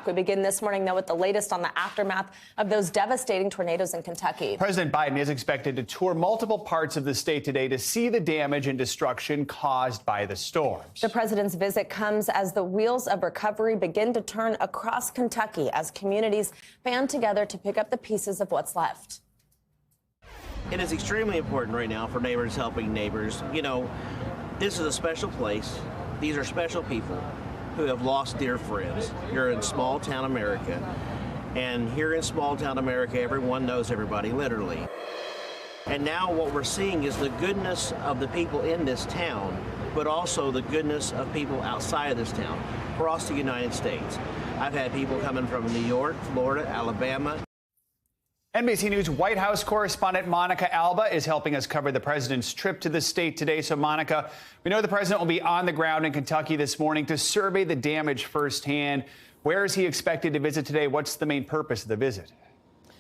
We begin this morning, though, with the latest on the aftermath of those devastating tornadoes in Kentucky. President Biden is expected to tour multiple parts of the state today to see the damage and destruction caused by the storms. The president's visit comes as the wheels of recovery begin to turn across Kentucky as communities band together to pick up the pieces of what's left. It is extremely important right now for neighbors helping neighbors. You know, this is a special place. These are special people who have lost dear friends. You're in small town America, and here in small town America, everyone knows everybody, literally. And now what we're seeing is the goodness of the people in this town, but also the goodness of people outside of this town, across the United States. I've had people coming from New York, Florida, Alabama. NBC News White House correspondent Monica Alba is helping us cover the president's trip to the state today. So, Monica, we know the president will be on the ground in Kentucky this morning to survey the damage firsthand. Where is he expected to visit today? What's the main purpose of the visit?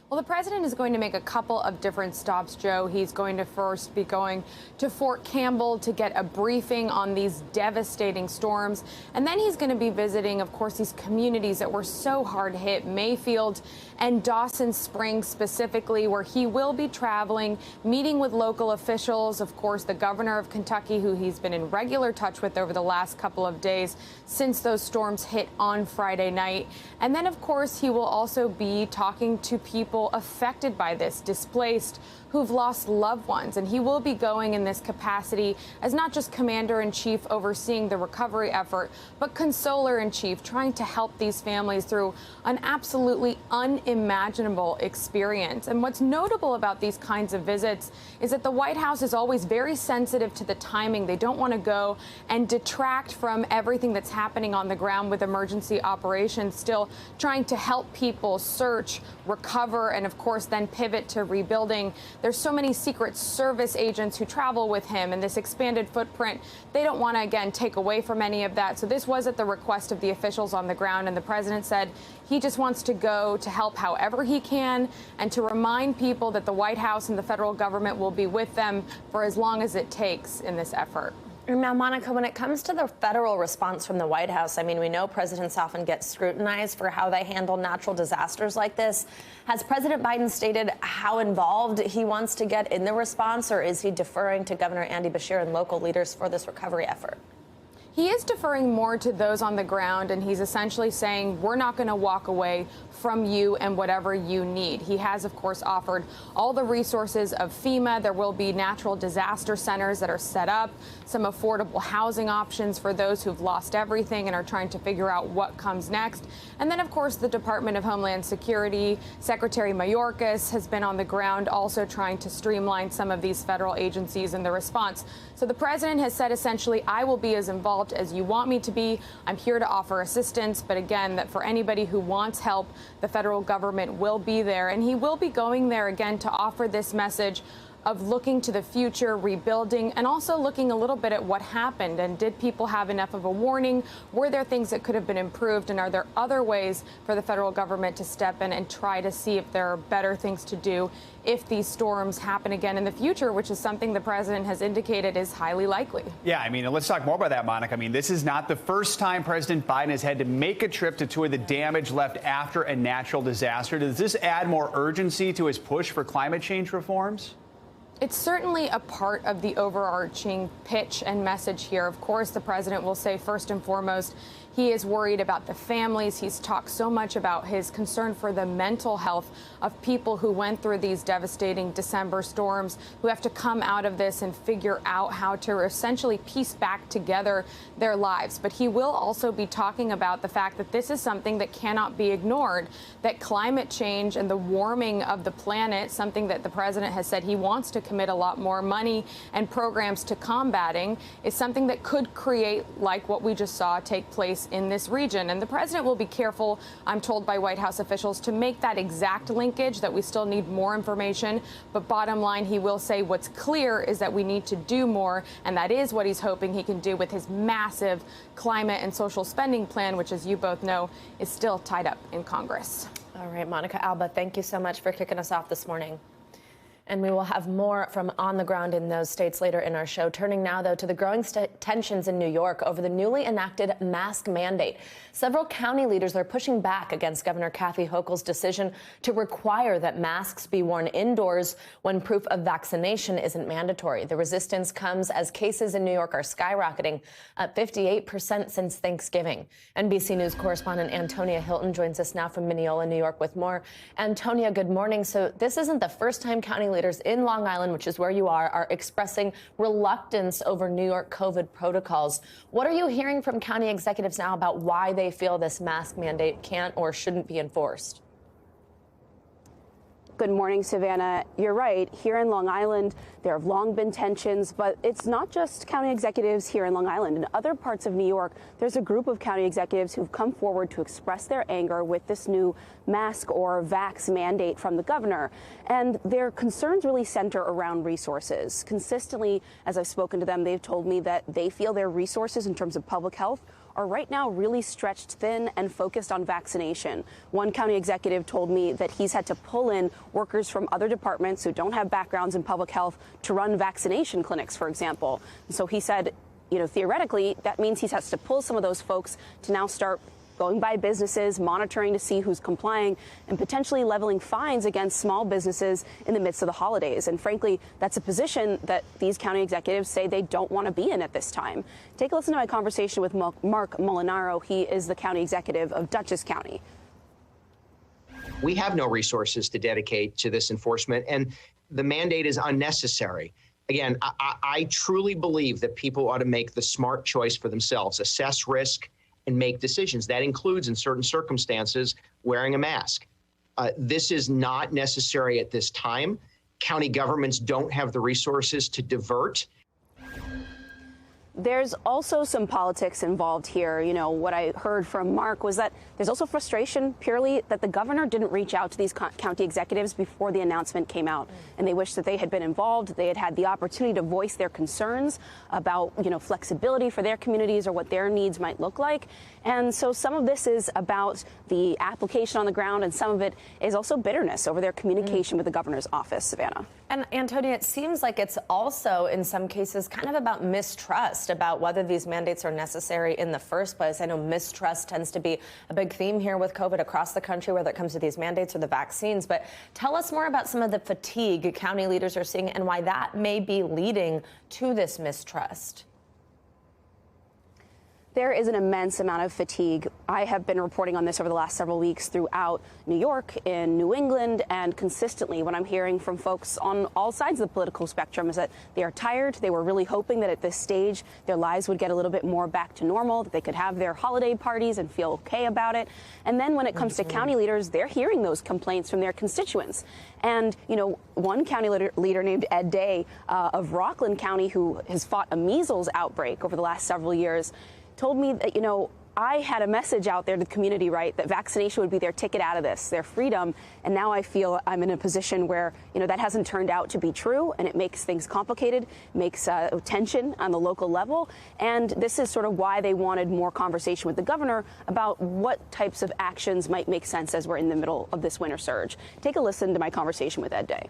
Well, the president is going to make a couple of different stops, Joe. He's going to first be going to Fort Campbell to get a briefing on these devastating storms. And then he's going to be visiting, of course, these communities that were so hard hit, Mayfield and Dawson Springs specifically, where he will be traveling, meeting with local officials. Of course, the governor of Kentucky, who he's been in regular touch with over the last couple of days since those storms hit on Friday night. And then, of course, he will also be talking to people affected by this, displaced, who've lost loved ones. And he will be going in this capacity as not just commander-in-chief overseeing the recovery effort, but consoler-in-chief, trying to help these families through an absolutely unimaginable experience. And what's notable about these kinds of visits is that the White House is always very sensitive to the timing. They don't want to go and detract from everything that's happening on the ground with emergency operations, still trying to help people search, recover, and of course then pivot to rebuilding. There's so many Secret Service agents who travel with him and this expanded footprint. They don't want to, again, take away from any of that. So this was at the request of the officials on the ground. And the president said he just wants to go to help however he can and to remind people that the White House and the federal government will be with them for as long as it takes in this effort. Now, Monica, when it comes to the federal response from the White House, I mean, we know presidents often get scrutinized for how they handle natural disasters like this. Has President Biden stated how involved he wants to get in the response, or is he deferring to Governor Andy Beshear and local leaders for this recovery effort? He is deferring more to those on the ground, and he's essentially saying, we're not going to walk away from you and whatever you need. He has, of course, offered all the resources of FEMA. There will be natural disaster centers that are set up, some affordable housing options for those who've lost everything and are trying to figure out what comes next. And then, of course, the Department of Homeland Security, Secretary Mayorkas has been on the ground also trying to streamline some of these federal agencies in the response. So the president has said, essentially, I will be as involved as you want me to be. I'm here to offer assistance. But again, that for anybody who wants help, the federal government will be there. And he will be going there again to offer this message of looking to the future, rebuilding, and also looking a little bit at what happened. And did people have enough of a warning? Were there things that could have been improved? And are there other ways for the federal government to step in and try to see if there are better things to do if these storms happen again in the future, which is something the president has indicated is highly likely. Yeah, I mean, let's talk more about that, Monica. I mean, this is not the first time President Biden has had to make a trip to tour the damage left after a natural disaster. Does this add more urgency to his push for climate change reforms? It's certainly a part of the overarching pitch and message here. Of course, the president will say first and foremost, he is worried about the families. He's talked so much about his concern for the mental health of people who went through these devastating December storms, who have to come out of this and figure out how to essentially piece back together their lives. But he will also be talking about the fact that this is something that cannot be ignored, that climate change and the warming of the planet, something that the president has said he wants to commit a lot more money and programs to combating, is something that could create, like what we just saw take place in this region. And the president will be careful, I'm told by White House officials, to make that exact linkage, that we still need more information. But bottom line, he will say what's clear is that we need to do more. And that is what he's hoping he can do with his massive climate and social spending plan, which, as you both know, is still tied up in Congress. All right, Monica Alba, thank you so much for kicking us off this morning. And we will have more from on the ground in those states later in our show. Turning now, though, to the growing tensions in New York over the newly enacted mask mandate. Several county leaders are pushing back against Governor Kathy Hochul's decision to require that masks be worn indoors when proof of vaccination isn't mandatory. The resistance comes as cases in New York are skyrocketing, up 58% since Thanksgiving. NBC News correspondent Antonia Hilton joins us now from Mineola, New York, with more. Antonia, good morning. So this isn't the first time county leaders in Long Island, which is where you are expressing reluctance over New York COVID protocols. What are you hearing from county executives now about why they feel this mask mandate can't or shouldn't be enforced? Good morning, Savannah. You're right. Here in Long Island, there have long been tensions, but it's not just county executives here in Long Island. In other parts of New York, there's a group of county executives who've come forward to express their anger with this new mask or vax mandate from the governor. And their concerns really center around resources. Consistently, as I've spoken to them, they've told me that they feel their resources in terms of public health are right now really stretched thin and focused on vaccination. One county executive told me that he's had to pull in workers from other departments who don't have backgrounds in public health to run vaccination clinics, for example. And so he said, theoretically, that means he has to pull some of those folks to now start going by businesses, monitoring to see who's complying, and potentially leveling fines against small businesses in the midst of the holidays. And frankly, that's a position that these county executives say they don't want to be in at this time. Take a listen to my conversation with Mark Molinaro. He is the county executive of Dutchess County. We have no resources to dedicate to this enforcement, and the mandate is unnecessary. Again, I truly believe that people ought to make the smart choice for themselves, assess risk, and make decisions. That includes, in certain circumstances, wearing a mask. This is not necessary at this time. County governments don't have the resources to divert. There's also some politics involved here. What I heard from Mark was that there's also frustration purely that the governor didn't reach out to these county executives before the announcement came out. And they wish that they had been involved. They had had the opportunity to voice their concerns about, flexibility for their communities or what their needs might look like. And so some of this is about the application on the ground, and some of it is also bitterness over their communication with the governor's office, Savannah. And Antonia, it seems like it's also, in some cases, kind of about mistrust about whether these mandates are necessary in the first place. I know mistrust tends to be a big theme here with COVID across the country, whether it comes to these mandates or the vaccines. But tell us more about some of the fatigue county leaders are seeing and why that may be leading to this mistrust. There is an immense amount of fatigue. I have been reporting on this over the last several weeks throughout New York, in New England, and consistently what I'm hearing from folks on all sides of the political spectrum is that they are tired. They were really hoping that at this stage their lives would get a little bit more back to normal, that they could have their holiday parties and feel okay about it. And then when it comes to county leaders, they're hearing those complaints from their constituents. And, one county leader named Ed Day of Rockland County, who has fought a measles outbreak over the last several years, told me that, I had a message out there to the community, right, that vaccination would be their ticket out of this, their freedom. And now I feel I'm in a position where, that hasn't turned out to be true. And it makes things complicated, makes tension on the local level. And this is sort of why they wanted more conversation with the governor about what types of actions might make sense as we're in the middle of this winter surge. Take a listen to my conversation with Ed Day.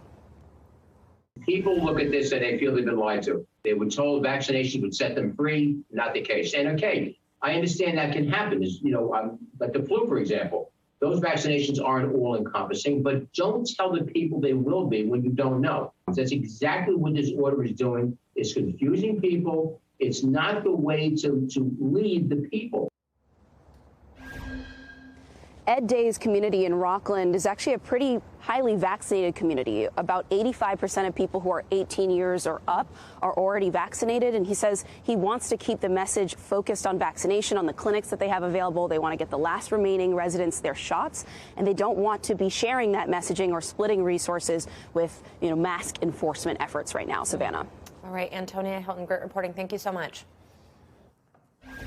People look at this and they feel they've been lied to. They were told vaccination would set them free, not the case. And okay, I understand that can happen. Like the flu, for example, those vaccinations aren't all encompassing, but don't tell the people they will be when you don't know. That's exactly what this order is doing. It's confusing people. It's not the way to lead the people. Ed Day's community in Rockland is actually a pretty highly vaccinated community. About 85% of people who are 18 years or up are already vaccinated. And he says he wants to keep the message focused on vaccination, on the clinics that they have available. They want to get the last remaining residents their shots, and they don't want to be sharing that messaging or splitting resources with, mask enforcement efforts right now. Savannah. All right, Antonia Hilton, great reporting. Thank you so much.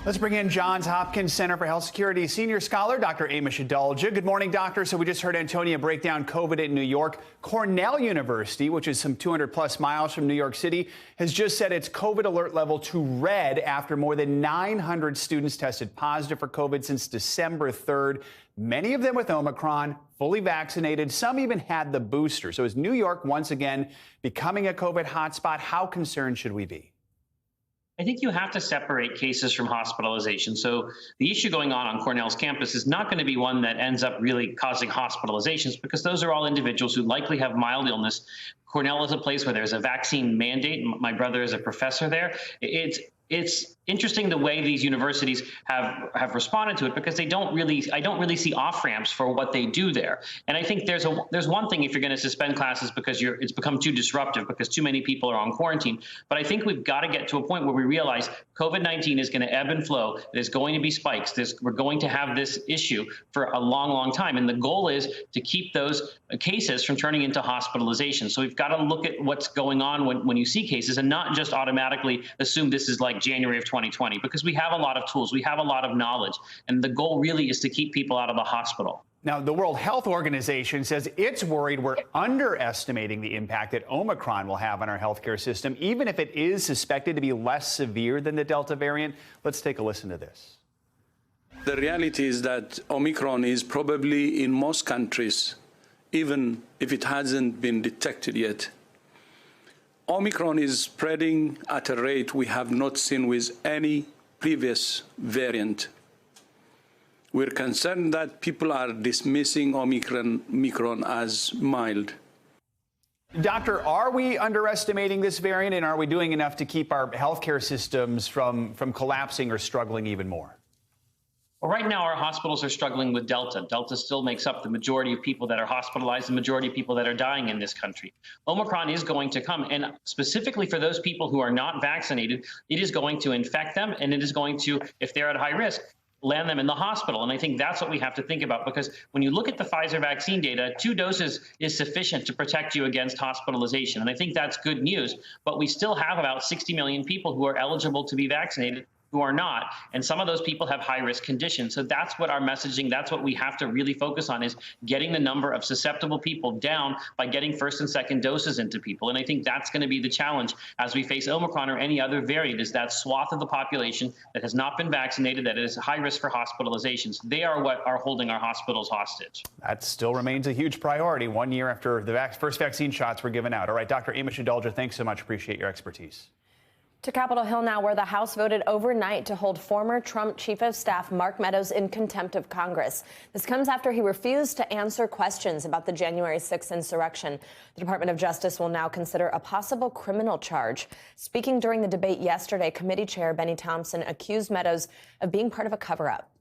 Let's bring in Johns Hopkins Center for Health Security senior scholar, Dr. Amish Adalja. Good morning, doctor. So we just heard Antonia break down COVID in New York. Cornell University, which is some 200 plus miles from New York City, has just set its COVID alert level to red after more than 900 students tested positive for COVID since December 3rd. Many of them with Omicron, fully vaccinated. Some even had the booster. So is New York once again becoming a COVID hotspot? How concerned should we be? I think you have to separate cases from hospitalization. So the issue going on Cornell's campus is not going to be one that ends up really causing hospitalizations, because those are all individuals who likely have mild illness. Cornell is a place where there's a vaccine mandate. My brother is a professor there. It's interesting the way these universities have responded to it, because I don't really see off ramps for what they do there. And I think there's one thing if you're going to suspend classes because it's become too disruptive because too many people are on quarantine. But I think we've got to get to a point where we realize COVID-19 is going to ebb and flow. There's going to be spikes. We're going to have this issue for a long, long time. And the goal is to keep those cases from turning into hospitalization. So we've got to look at what's going on when you see cases and not just automatically assume this is like January of 2020, because we have a lot of tools, we have a lot of knowledge, and the goal really is to keep people out of the hospital. Now, the World Health Organization says it's worried we're underestimating the impact that Omicron will have on our healthcare system, even if it is suspected to be less severe than the Delta variant. Let's take a listen to this. The reality is that Omicron is probably in most countries, even if it hasn't been detected yet, Omicron is spreading at a rate we have not seen with any previous variant. We're concerned that people are dismissing Omicron as mild. Doctor, are we underestimating this variant, and are we doing enough to keep our healthcare systems from collapsing or struggling even more? Well, right now, our hospitals are struggling with Delta. Delta still makes up the majority of people that are hospitalized, the majority of people that are dying in this country. Omicron is going to come, and specifically for those people who are not vaccinated, it is going to infect them, and it is going to, if they're at high risk, land them in the hospital. And I think that's what we have to think about, because when you look at the Pfizer vaccine data, 2 doses is sufficient to protect you against hospitalization. And I think that's good news, but we still have about 60 million people who are eligible to be vaccinated who are not. And some of those people have high-risk conditions. So that's what our messaging, that's what we have to really focus on, is getting the number of susceptible people down by getting first and second doses into people. And I think that's going to be the challenge as we face Omicron or any other variant, is that swath of the population that has not been vaccinated, that is high risk for hospitalizations. They are what are holding our hospitals hostage. That still remains a huge priority 1 year after the first vaccine shots were given out. All right, Dr. Amish Adalja, thanks so much. Appreciate your expertise. To Capitol Hill now, where the House voted overnight to hold former Trump Chief of Staff Mark Meadows in contempt of Congress. This comes after he refused to answer questions about the January 6th insurrection. The Department of Justice will now consider a possible criminal charge. Speaking during the debate yesterday, Committee Chair Benny Thompson accused Meadows of being part of a cover-up.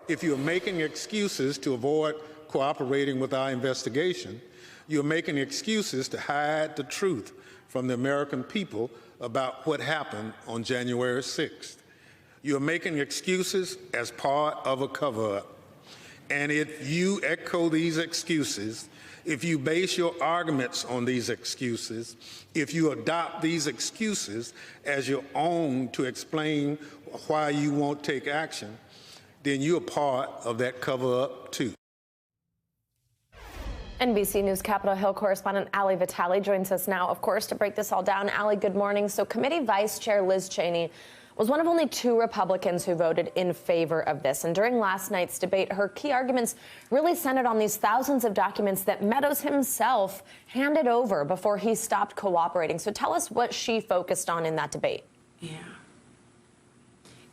If you're making excuses to avoid cooperating with our investigation, you're making excuses to hide the truth from the American people about what happened on January 6th. You're making excuses as part of a cover-up. And if you echo these excuses, if you base your arguments on these excuses, if you adopt these excuses as your own to explain why you won't take action, then you're part of that cover-up too. NBC News Capitol Hill correspondent Ali Vitale joins us now, of course, to break this all down. Ali, good morning. So Committee Vice Chair Liz Cheney was one of only 2 Republicans who voted in favor of this. And during last night's debate, her key arguments really centered on these thousands of documents that Meadows himself handed over before he stopped cooperating. So tell us what she focused on in that debate. Yeah.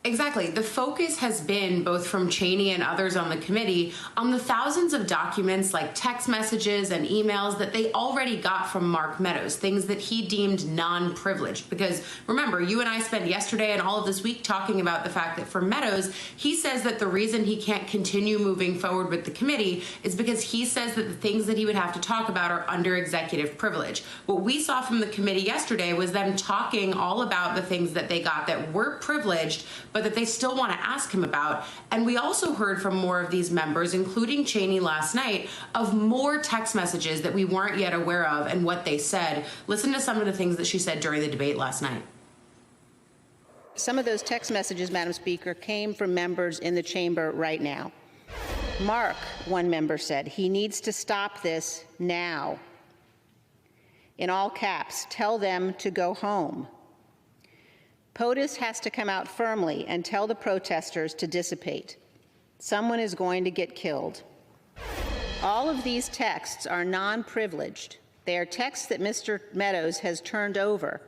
Exactly. The focus has been, both from Cheney and others on the committee, on the thousands of documents like text messages and emails that they already got from Mark Meadows, things that he deemed non-privileged. Because remember, you and I spent yesterday and all of this week talking about the fact that for Meadows, he says that the reason he can't continue moving forward with the committee is because he says that the things that he would have to talk about are under executive privilege. What we saw from the committee yesterday was them talking all about the things that they got that were privileged, but that they still want to ask him about. And we also heard from more of these members, including Cheney last night, of more text messages that we weren't yet aware of and what they said. Listen to some of the things that she said during the debate last night. Some of those text messages, Madam Speaker, came from members in the chamber right now. Mark, one member said, he needs to stop this now. In all caps, tell them to go home. POTUS has to come out firmly and tell the protesters to dissipate. Someone is going to get killed. All of these texts are non-privileged. They are texts that Mr. Meadows has turned over,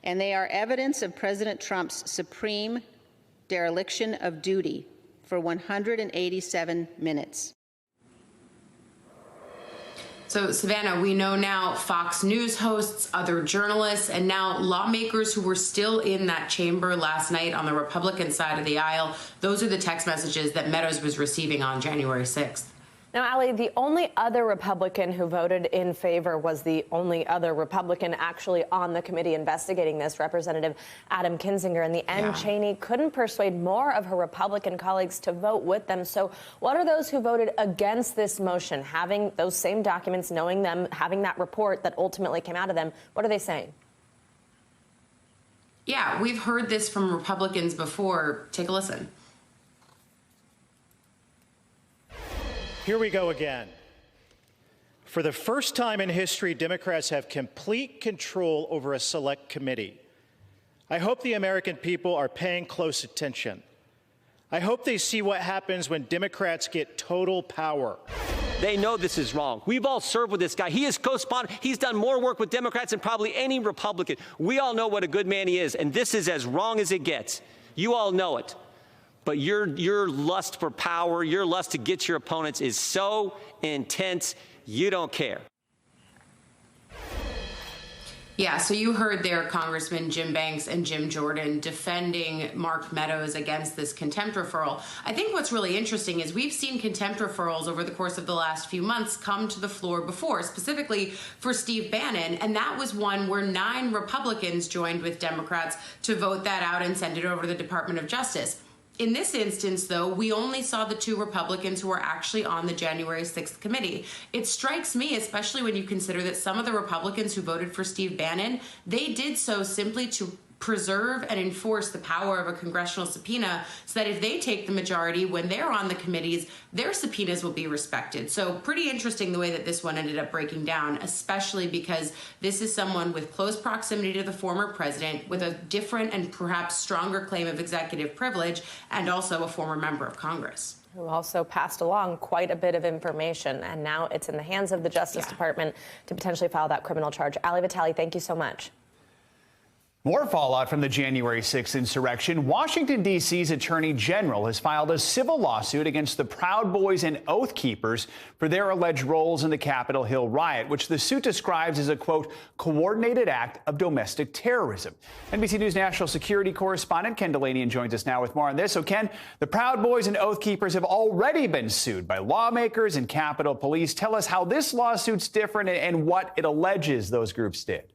and they are evidence of President Trump's supreme dereliction of duty for 187 minutes. So, Savannah, we know now Fox News hosts, other journalists, and now lawmakers who were still in that chamber last night on the Republican side of the aisle. Those are the text messages that Meadows was receiving on January 6th. Now, Ali, the only other Republican who voted in favor was the only other Republican actually on the committee investigating this, Representative Adam Kinzinger. In the end, Cheney couldn't persuade more of her Republican colleagues to vote with them. So what are those who voted against this motion, having those same documents, knowing them, having that report that ultimately came out of them? What are they saying? Yeah, we've heard this from Republicans before. Take a listen. Here we go again. For the first time in history, Democrats have complete control over a select committee. I hope the American people are paying close attention. I hope they see what happens when Democrats get total power. They know this is wrong. We've all served with this guy. He is co-spawned. He's done more work with Democrats than probably any Republican. We all know what a good man he is, and this is as wrong as it gets. You all know it. But your lust for power, your lust to get your opponents is so intense, you don't care. Yeah, so you heard there Congressman Jim Banks and Jim Jordan defending Mark Meadows against this contempt referral. I think what's really interesting is we've seen contempt referrals over the course of the last few months come to the floor before, specifically for Steve Bannon, and that was one where 9 Republicans joined with Democrats to vote that out and send it over to the Department of Justice. In this instance, though, we only saw the 2 Republicans who were actually on the January 6th committee. It strikes me, especially when you consider that some of the Republicans who voted for Steve Bannon, they did so simply to preserve and enforce the power of a congressional subpoena so that if they take the majority when they're on the committees, their subpoenas will be respected. So pretty interesting the way that this one ended up breaking down, especially because this is someone with close proximity to the former president with a different and perhaps stronger claim of executive privilege and also a former member of Congress. Who also passed along quite a bit of information, and now it's in the hands of the Justice Department to potentially file that criminal charge. Ali Vitale, thank you so much. More fallout from the January 6th insurrection. Washington, D.C.'s Attorney General has filed a civil lawsuit against the Proud Boys and Oath Keepers for their alleged roles in the Capitol Hill riot, which the suit describes as a, quote, coordinated act of domestic terrorism. NBC News national security correspondent Ken Delaney joins us now with more on this. So, Ken, the Proud Boys and Oath Keepers have already been sued by lawmakers and Capitol Police. Tell us how this lawsuit's different and what it alleges those groups did.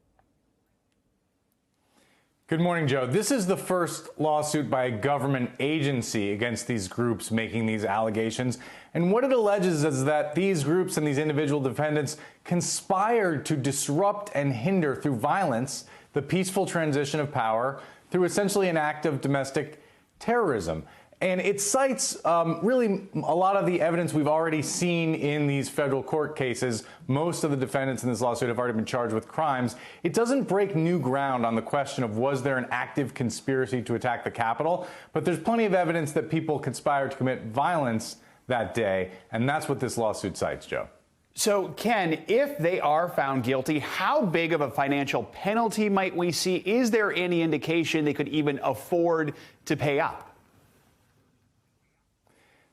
Good morning, Joe. This is the first lawsuit by a government agency against these groups making these allegations. And what it alleges is that these groups and these individual defendants conspired to disrupt and hinder through violence the peaceful transition of power through essentially an act of domestic terrorism. And it cites really a lot of the evidence we've already seen in these federal court cases. Most of the defendants in this lawsuit have already been charged with crimes. It doesn't break new ground on the question of was there an active conspiracy to attack the Capitol, but there's plenty of evidence that people conspired to commit violence that day, and that's what this lawsuit cites, Joe. So, Ken, if they are found guilty, how big of a financial penalty might we see? Is there any indication they could even afford to pay up?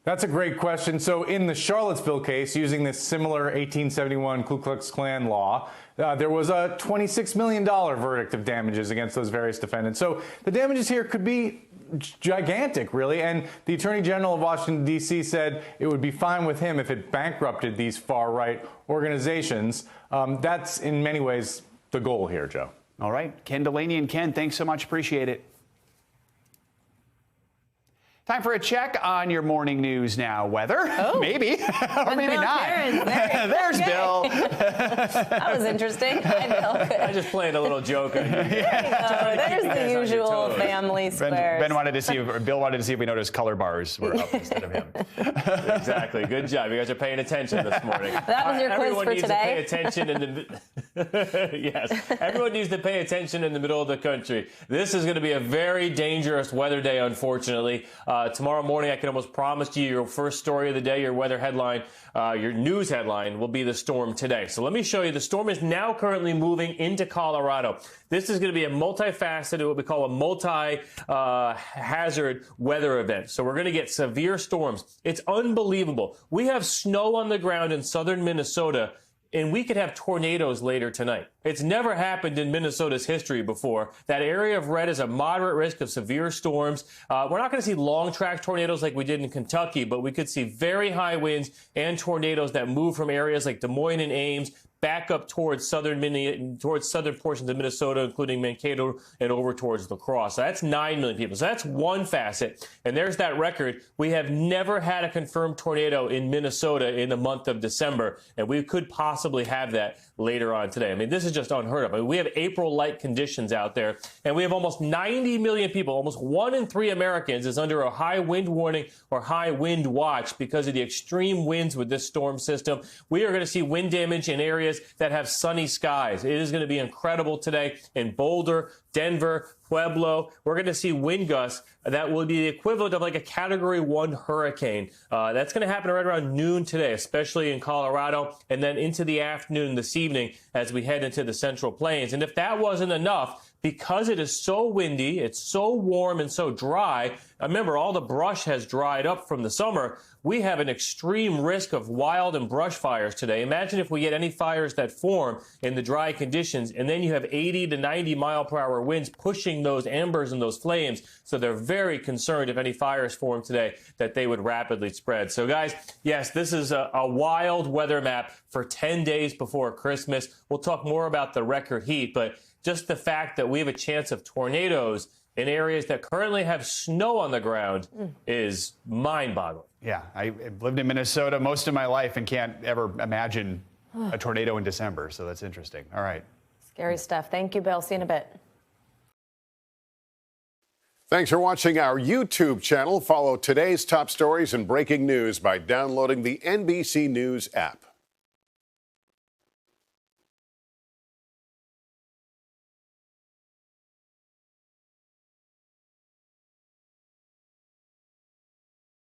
That's a great question. So in the Charlottesville case, using this similar 1871 Ku Klux Klan law, there was a $26 million verdict of damages against those various defendants. So the damages here could be gigantic, really. And the Attorney General of Washington, D.C. said it would be fine with him if it bankrupted these far-right organizations. That's, in many ways, the goal here, Joe. All right. Ken Delaney and Ken, thanks so much. Appreciate it. Time for a check on your morning news now. Weather? Oh. Maybe. Or maybe Bill not. There's Bill. That was interesting. Hi, Bill. I just played a little joke. There's the usual family squares. Ben wanted to see, or Bill wanted to see if we noticed color bars were up instead of him. Exactly. Good job. You guys are paying attention this morning. That was your quiz for today. Everyone needs to pay attention yes. Everyone needs to pay attention in the middle of the country. This is going to be a very dangerous weather day, unfortunately. Tomorrow morning, I can almost promise you your first story of the day, your weather headline, your news headline will be the storm today. So let me show you. The storm is now currently moving into Colorado. This is going to be a multifaceted, what we call a multi-hazard weather event. So we're going to get severe storms. It's unbelievable. We have snow on the ground in southern Minnesota, and we could have tornadoes later tonight. It's never happened in Minnesota's history before. That area of red is a moderate risk of severe storms. We're not going to see long track tornadoes like we did in Kentucky, but we could see very high winds and tornadoes that move from areas like Des Moines and Ames back up towards southern portions of Minnesota, including Mankato, and over towards La Crosse. So that's 9 million people. So that's one facet. And there's that record. We have never had a confirmed tornado in Minnesota in the month of December, and we could possibly have that later on today. I mean, this is just unheard of. I mean, we have April-like conditions out there, and we have almost 90 million people, almost 1 in 3 Americans is under a high wind warning or high wind watch because of the extreme winds with this storm system. We are going to see wind damage in areas that have sunny skies. It is going to be incredible today in Boulder, Denver, Pueblo. We're going to see wind gusts that will be the equivalent of like a Category 1 hurricane. That's going to happen right around noon today, especially in Colorado, and then into the afternoon this evening as we head into the Central Plains. And if that wasn't enough, because it is so windy, it's so warm and so dry, remember all the brush has dried up from the summer, we have an extreme risk of wild and brush fires today. Imagine if we get any fires that form in the dry conditions, and then you have 80 to 90 mile per hour winds pushing those embers and those flames. So they're very concerned if any fires form today that they would rapidly spread. So guys, yes, this is a wild weather map for 10 days before Christmas. We'll talk more about the record heat, but just the fact that we have a chance of tornadoes in areas that currently have snow on the ground is mind-boggling. Yeah, I've lived in Minnesota most of my life and can't ever imagine a tornado in December, so that's interesting. All right. Scary stuff. Thank you, Bill. See you in a bit. Thanks for watching our YouTube channel. Follow today's top stories and breaking news by downloading the NBC News app.